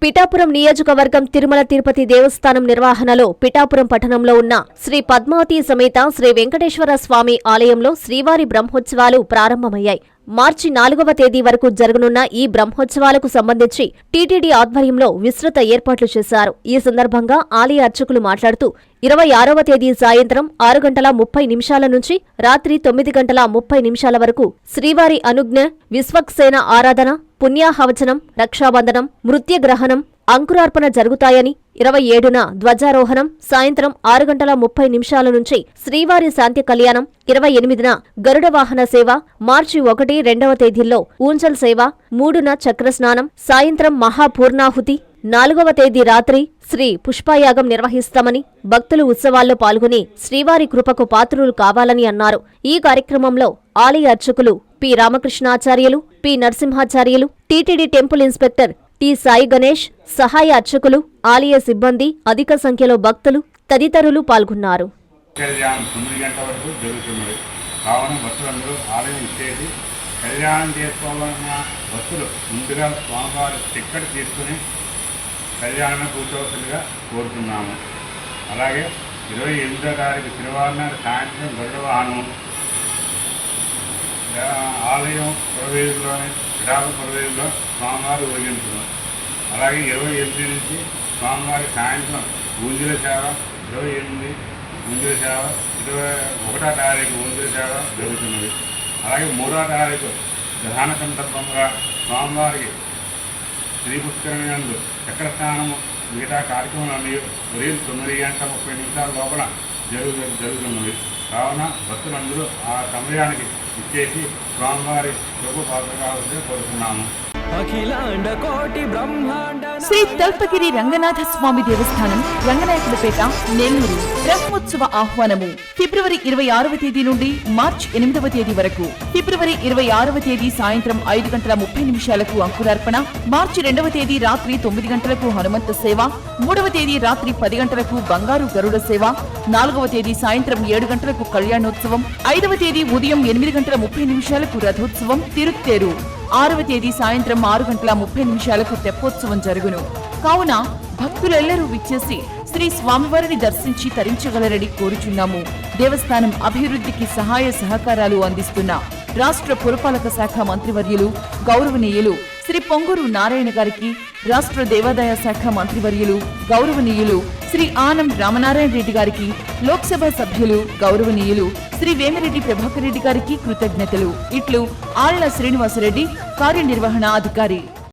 పిఠాపురం నియోజకవర్గం తిరుమల తిరుపతి దేవస్థానం నిర్వహణలో పిఠాపురం పట్టణంలో ఉన్న శ్రీ పద్మావతి సమేత శ్రీ వెంకటేశ్వర స్వామి ఆలయంలో శ్రీవారి బ్రహ్మోత్సవాలు ప్రారంభమయ్యాయి. మార్చి 4వ తేదీ వరకు జరగనున్న ఈ బ్రహ్మోత్సవాలకు సంబంధించి టీటీడీ ఆధ్వర్యంలో విస్తృత ఏర్పాట్లు చేశారు. ఈ సందర్భంగా ఆలయ అర్చకులు మాట్లాడుతూ 26వ తేదీ సాయంత్రం 6:30 నుంచి రాత్రి 9:30 వరకు శ్రీవారి అనుజ్ఞ, విశ్వక్సేన ఆరాధన, పుణ్యాహవచనం, రక్షాబంధనం, మృత్యగ్రహణం, అంకురార్పణ జరుగుతాయని, 27న ధ్వజారోహణం, సాయంత్రం 6:30 నుంచి శ్రీవారి శాంతి కళ్యాణం, 28న గరుడ వాహన సేవ, మార్చి 1, 2వ తేదీల్లో ఊంజల్ సేవ, 3న చక్రస్నానం, సాయంత్రం మహాపూర్ణాహుతి, 4వ తేదీ రాత్రి శ్రీ పుష్పయాగం నిర్వహిస్తామని, భక్తులు ఉత్సవాల్లో పాల్గొని శ్రీవారి కృపకు పాత్రులు కావాలని అన్నారు. ఈ కార్యక్రమంలో ఆలయ అర్చకులు P Ramakrishnacharyulu, P Narasimhacharyulu, TTD temple inspector T Sai Ganesh, సహాయ అర్చకులు, ఆలయ సిబ్బంది, అధిక సంఖ్యలో భక్తులు తదితరులు పాల్గొన్నారు. కళ్యాణం చేసుకోవాలన్న భక్తులు ముందుగా స్వామివారి టిక్కెట్ తీసుకుని కళ్యాణం కూర్చోవలసిందిగా కోరుతున్నాము. అలాగే 28వ తారీఖు శనివారం నాడు సాయంత్రం గరుడ వాహనం ఆలయం పురవేదిలోని పిఠాపురం పురవేదిలో స్వామివారి ఊరేగింపును. అలాగే 28 నుంచి స్వామివారి సాయంత్రం ఊంజల సేవ, 28 ఊంజల సేవ, 21వ తారీఖు ఊంజల సేవ జరుగుతున్నది. అలాగే 3వ తారీఖు గ్రహణ సందర్భంగా స్వామివారికి శ్రీ పుష్కరిణి చక్రస్నానము మిగతా కార్యక్రమాలన్నీ ఉదయం 9:30 లోపల జరుగుతున్నది. కావున భక్తులందరూ ఆ సమయానికి ఇచ్చేసి స్వామివారి ప్రభు పాత్ర కావాలని కోరుతున్నాము. శ్రీ తల్పగిరి రంగనాథ స్వామి దేవస్థానం, రంగనాయకులపేట, నెల్లూరు. బ్రహ్మోత్సవ ఆహ్వానము ఫిబ్రవరి 26వ తేదీ నుండి మార్చి 8వ తేదీ వరకు. ఫిబ్రవరి 26వ తేదీ సాయంత్రం 5:30 అంకురార్పణ, మార్చి 2వ తేదీ రాత్రి 9 గంటలకు హనుమంత సేవ, 3వ తేదీ రాత్రి 10 గంటలకు బంగారు గరుడ సేవ, 4వ తేదీ సాయంత్రం 7 గంటలకు కళ్యాణోత్సవం, 5వ తేదీ ఉదయం 8:30 రథోత్సవం తిరుత్తేరు, 6వ తేదీ సాయంత్రం 6:30 తెప్పోత్సవం జరుగును. కావున భక్తులెల్లరూ విచ్చేసి శ్రీ స్వామివారిని దర్శించి తరించగలరని కోరుచున్నాము. దేవస్థానం అభివృద్ధికి సహాయ సహకారాలు అందిస్తున్న రాష్ట్ర పురపాలక శాఖ మంత్రివర్యులు గౌరవనీయులు శ్రీ పొంగూరు నారాయణ గారికి, రాష్ట్ర దేవాదాయ శాఖ మంత్రివర్యులు గౌరవనీయులు శ్రీ ఆనం రామనారాయణ రెడ్డి గారికి, లోక్సభ సభ్యులు గౌరవనీయులు శ్రీ వేమిరెడ్డి ప్రభాకర్ రెడ్డి గారికి కృతజ్ఞతలు. ఇట్లు ఆళ్ల శ్రీనివాసరెడ్డి, కార్యనిర్వహణ అధికారి.